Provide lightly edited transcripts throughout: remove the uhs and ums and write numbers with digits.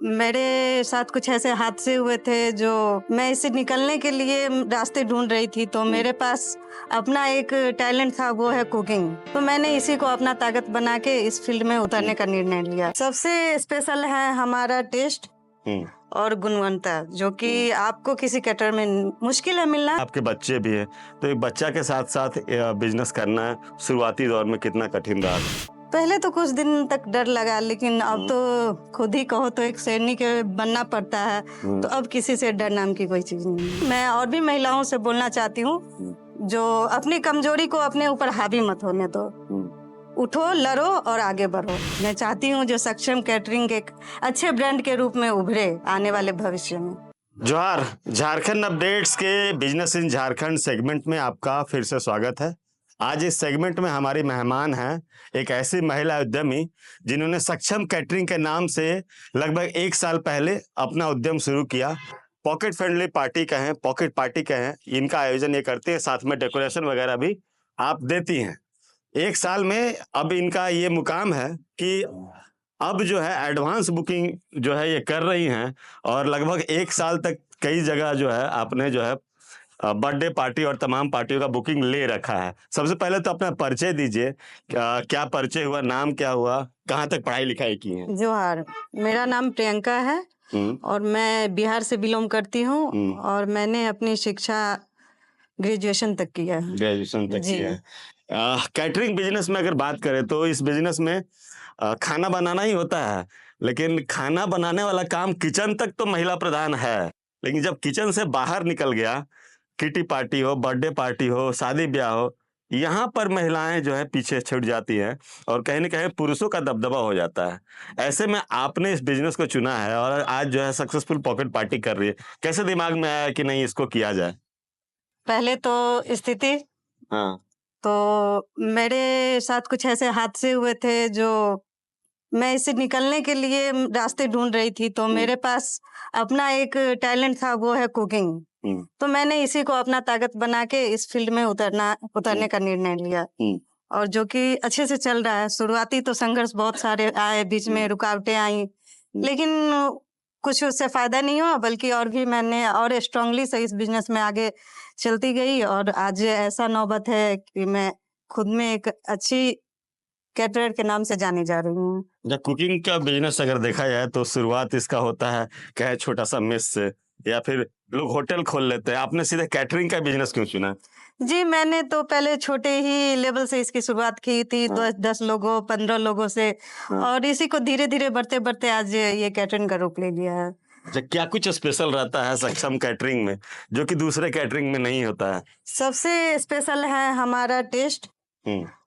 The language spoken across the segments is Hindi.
मेरे साथ कुछ ऐसे हादसे हुए थे जो मैं इससे निकलने के लिए रास्ते ढूंढ रही थी। तो मेरे पास अपना एक टैलेंट था, वो है कुकिंग। तो मैंने इसी को अपना ताकत बना के इस फील्ड में उतरने का निर्णय लिया। सबसे स्पेशल है हमारा टेस्ट और गुणवत्ता, जो कि आपको किसी कैटर में मुश्किल है मिलना। आपके बच्चे भी हैं, तो एक बच्चा के साथ साथ बिजनेस करना शुरुआती दौर में कितना कठिन रहा? पहले तो कुछ दिन तक डर लगा, लेकिन अब तो खुद ही कहो तो एक सैनिक बनना पड़ता है। तो अब किसी से डर नाम की कोई चीज नहीं है। मैं और भी महिलाओं से बोलना चाहती हूँ, जो अपनी कमजोरी को अपने ऊपर हावी मत होने दो। उठो, लड़ो और आगे बढ़ो। मैं चाहती हूँ जो सक्षम कैटरिंग एक अच्छे ब्रांड के रूप में उभरे आने वाले भविष्य में। जोहार, झारखंड अपडेट्स के बिजनेस इन झारखंड सेगमेंट में आपका फिर से स्वागत है। आज इस सेगमेंट में हमारी मेहमान हैं एक ऐसी महिला उद्यमी जिन्होंने सक्षम कैटरिंग के नाम से लगभग 1 साल पहले अपना उद्यम शुरू किया। पॉकेट फ्रेंडली पार्टी कहें, पॉकेट पार्टी कहें, इनका आयोजन ये करते हैं, साथ में डेकोरेशन वगैरह भी आप देती हैं। 1 साल में अब इनका ये मुकाम है कि अब जो है एडवांस बुकिंग जो है ये कर रही हैं, और लगभग 1 साल तक कई जगह जो है आपने जो है बर्थडे पार्टी और तमाम पार्टियों का बुकिंग ले रखा है। सबसे पहले तो अपना परिचय दीजिए, क्या परिचय हुआ, नाम क्या हुआ, कहाँ तक पढ़ाई लिखाई की है? जोहार, मेरा नाम प्रियंका है और मैं बिहार से बिलोंग करती हूँ और मैंने अपनी शिक्षा ग्रेजुएशन तक किया है। ग्रेजुएशन तक जी। किया है। कैटरिंग बिजनेस में अगर बात करें तो इस बिजनेस में खाना बनाना ही होता है, लेकिन खाना बनाने वाला काम किचन तक तो महिला प्रधान है, लेकिन जब किचन से बाहर निकल गया, किटी पार्टी हो, बर्थडे पार्टी हो, शादी ब्याह हो, यहाँ पर महिलाएं जो है पीछे छूट जाती हैं और कहीं न कहीं पुरुषों का दबदबा हो जाता है। ऐसे में आपने इस बिजनेस को चुना है और आज जो है सक्सेसफुल पॉकेट पार्टी कर रही है। कैसे दिमाग में आया कि नहीं इसको किया जाए? पहले तो स्थिति, हाँ। तो मेरे साथ कुछ ऐसे हादसे हुए थे जो मैं इससे निकलने के लिए रास्ते ढूंढ रही थी। तो मेरे पास अपना एक टैलेंट था, वो है कुकिंग। तो मैंने इसी को अपना ताकत बना के इस फील्ड में उतरने का निर्णय लिया, और जो कि अच्छे से चल रहा है। शुरुआती तो संघर्ष बहुत सारे आए, बीच में रुकावटें आई, लेकिन कुछ उससे फायदा नहीं हुआ, बल्कि और भी मैंने और स्ट्रांगली से इस बिजनेस में आगे चलती गई। और आज ऐसा नौबत है कि मैं खुद में एक अच्छी कैटरर के नाम से जानी जा रही हूँ। जब कुकिंग का बिजनेस अगर देखा जाए तो शुरुआत इसका होता है चाहे छोटा सा मेस से, या फिर लोग होटल खोल लेते हैं। आपने सीधे कैटरिंग का बिजनेस क्यों चुना? जी, मैंने तो पहले छोटे ही लेवल से इसकी शुरुआत की थी, 10 लोगों 15 लोगों से, और इसी को धीरे धीरे बढ़ते बढ़ते आज ये कैटरिंग का रूप ले लिया है। अच्छा, क्या कुछ स्पेशल रहता है सक्षम कैटरिंग में जो कि दूसरे कैटरिंग में नहीं होता है? सबसे स्पेशल है हमारा टेस्ट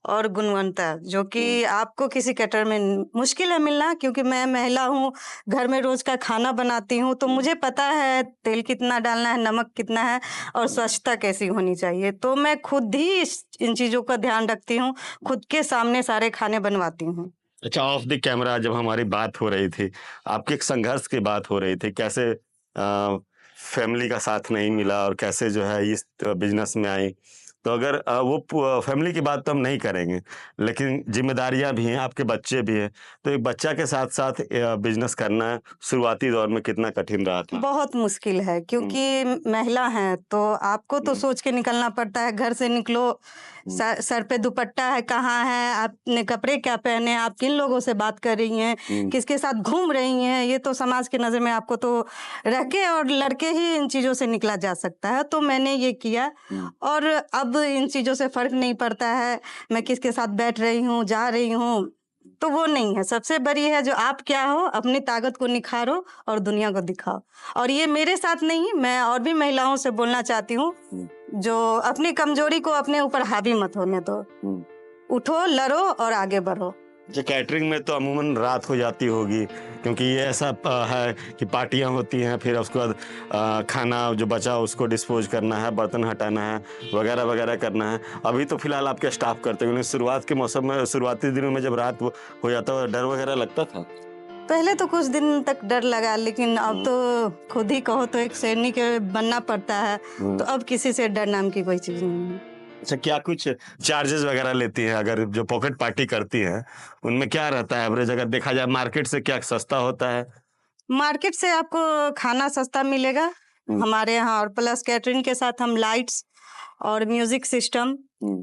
और गुणवत्ता, जो कि आपको किसी कैटर में मुश्किल है मिलना। क्योंकि मैं महिला हूँ, घर में रोज का खाना बनाती हूँ, तो मुझे पता है तेल कितना डालना है, नमक कितना है और स्वच्छता कैसी होनी चाहिए। तो मैं खुद ही इन चीजों का ध्यान रखती हूँ, खुद के सामने सारे खाने बनवाती हूँ। अच्छा, ऑफ द कैमरा जब हमारी बात हो रही थी, आपके एक संघर्ष की बात हो रही थी, कैसे फैमिली का साथ नहीं मिला और कैसे जो है इस बिजनेस में आई। तो अगर वो फैमिली की बात तो हम नहीं करेंगे, लेकिन जिम्मेदारियां भी हैं, आपके बच्चे भी हैं, तो एक बच्चा के साथ साथ बिजनेस करना शुरुआती दौर में कितना कठिन रहा था? बहुत मुश्किल है, क्योंकि महिला हैं तो आपको तो सोच के निकलना पड़ता है। घर से निकलो, सर पे दुपट्टा है, कहाँ है, आपने कपड़े क्या पहने, आप किन लोगों से बात कर रही हैं, किसके साथ घूम रही हैं, ये तो समाज की नजर में आपको तो रह के और लड़के ही इन चीजों से निकला जा सकता है। तो मैंने ये किया, और अब इन चीजों से फर्क नहीं पड़ता है मैं किसके साथ बैठ रही हूँ, जा रही हूँ, तो वो नहीं है। सबसे बड़ी है जो आप क्या हो, अपनी ताकत को निखारो और दुनिया को दिखाओ। और ये मेरे साथ नहीं, मैं और भी महिलाओं से बोलना चाहती हूँ, जो अपनी कमजोरी को अपने ऊपर हावी मत होने दो। उठो, लड़ो और आगे बढ़ो। जो कैटरिंग में तो अमूमन रात हो जाती होगी, क्योंकि ये ऐसा है कि पार्टियां होती हैं, फिर उसके बाद खाना जो बचा उसको डिस्पोज करना है, बर्तन हटाना है, वगैरह वगैरह करना है। अभी तो फिलहाल आपके स्टाफ करते हैं, शुरुआत के मौसम में, शुरुआती दिनों में जब रात हो जाता डर वगैरह लगता था? पहले तो कुछ दिन तक डर लगा, लेकिन अब तो खुद ही कहो तो एक सैनिक बनना पड़ता है। तो अब किसी से डर नाम की कोई चीज नहीं है। अच्छा, क्या कुछ चार्जेस वगैरह लेती हैं अगर जो पॉकेट पार्टी करती हैं, उनमें क्या रहता है एवरेज? अगर देखा जाए मार्केट से क्या सस्ता होता है मार्केट से आपको खाना सस्ता मिलेगा हमारे यहाँ, और प्लस कैटरिंग के साथ हम लाइट्स और म्यूजिक सिस्टम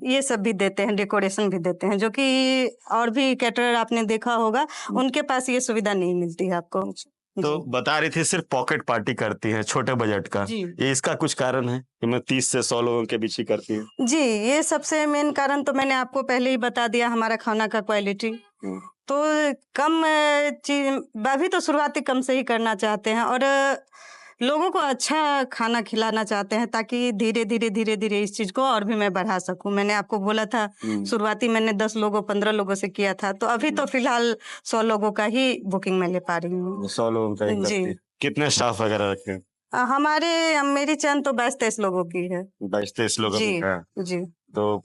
ये सब भी देते हैं, डेकोरेशन भी देते हैं, जो कि और भी कैटरर आपने देखा होगा, उनके पास ये सुविधा नहीं मिलती है आपको। तो बता रही थी सिर्फ पॉकेट पार्टी करती है, छोटे बजट का। जी ये इसका कुछ कारण है कि मैं 30 से 100 लोगों के बीच ही करती हूँ? जी, ये सबसे मेन कारण तो मैंने आपको पहले ही बता दिया, हमारा खाना का क्वालिटी। तो कम चीज अभी तो शुरुआती कम से ही करना चाहते हैं, और लोगों को अच्छा खाना खिलाना चाहते हैं, ताकि धीरे धीरे इस चीज को और भी मैं बढ़ा सकूं। मैंने आपको बोला था शुरुआती मैंने 10 लोगों 15 लोगों से किया था, तो अभी तो फिलहाल 100 लोगों का ही बुकिंग मैं ले पा रही हूँ। 100 लोगों का ही जी। करती है। कितने स्टाफ वगैरह रखे हैं? मेरी चैन तो 22-23 लोगों की है। 22-23 लोगों जी का है। जी। तो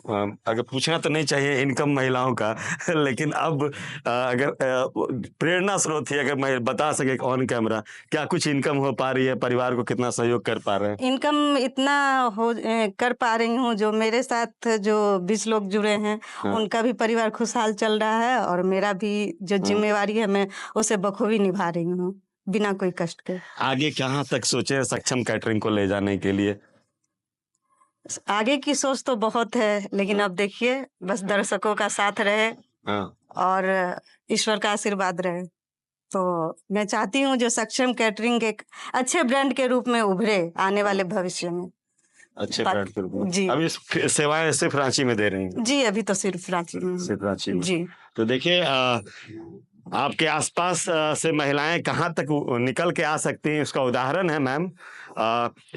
अगर पूछना तो नहीं चाहिए इनकम महिलाओं का लेकिन अब अगर प्रेरणा स्रोत ही अगर मैं बता सके ऑन कैमरा, क्या कुछ इनकम हो पा रही है, परिवार को कितना सहयोग कर पा रहे हैं? इनकम इतना कर पा रही हूँ, जो मेरे साथ जो 20 लोग जुड़े हैं उनका भी परिवार खुशहाल चल रहा है, और मेरा भी जो जिम्मेवारी है मैं उसे बखूबी निभा रही हूँ बिना कोई कष्ट के। आगे कहाँ तक सोचे हैं सक्षम कैटरिंग को ले जाने के लिए? आगे की सोच तो बहुत है, लेकिन अब देखिए, बस दर्शकों का साथ रहे और ईश्वर का आशीर्वाद रहे, तो मैं चाहती हूँ जो सक्षम कैटरिंग एक अच्छे ब्रांड के रूप में उभरे आने वाले भविष्य में। अच्छे ब्रांड के रूप में। जी अभी सेवाएं सिर्फ रांची में दे रही हैं? जी, अभी तो सिर्फ रांची में। सिर्फ रांची में। जी। तो देखिए आपके आसपास से महिलाएं कहाँ तक निकल के आ सकती हैं, इसका उदाहरण है मैम।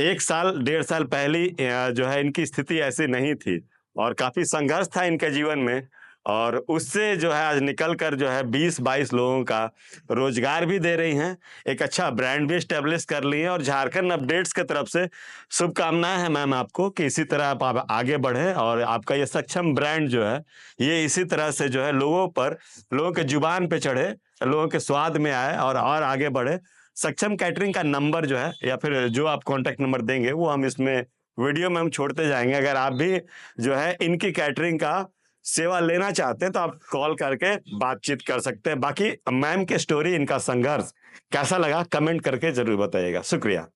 1 साल 1.5 साल पहले जो है इनकी स्थिति ऐसी नहीं थी और काफी संघर्ष था इनके जीवन में, और उससे जो है आज निकल कर जो है 20-22 लोगों का रोजगार भी दे रही हैं, एक अच्छा ब्रांड भी स्टेब्लिश कर ली है। और झारखंड अपडेट्स की तरफ से शुभकामनाएं हैं मैम आपको कि इसी तरह आप आगे बढ़े और आपका ये सक्षम ब्रांड जो है ये इसी तरह से जो है लोगों के जुबान पे चढ़े, लोगों के स्वाद में आए और आगे बढ़े। सक्षम कैटरिंग का नंबर जो है या फिर जो आप कॉन्टेक्ट नंबर देंगे वो हम इसमें वीडियो में हम छोड़ते जाएंगे। अगर आप भी जो है इनकी कैटरिंग का सेवा लेना चाहते हैं तो आप कॉल करके बातचीत कर सकते हैं। बाकी मैम की स्टोरी, इनका संघर्ष कैसा लगा कमेंट करके जरूर बताइएगा। शुक्रिया।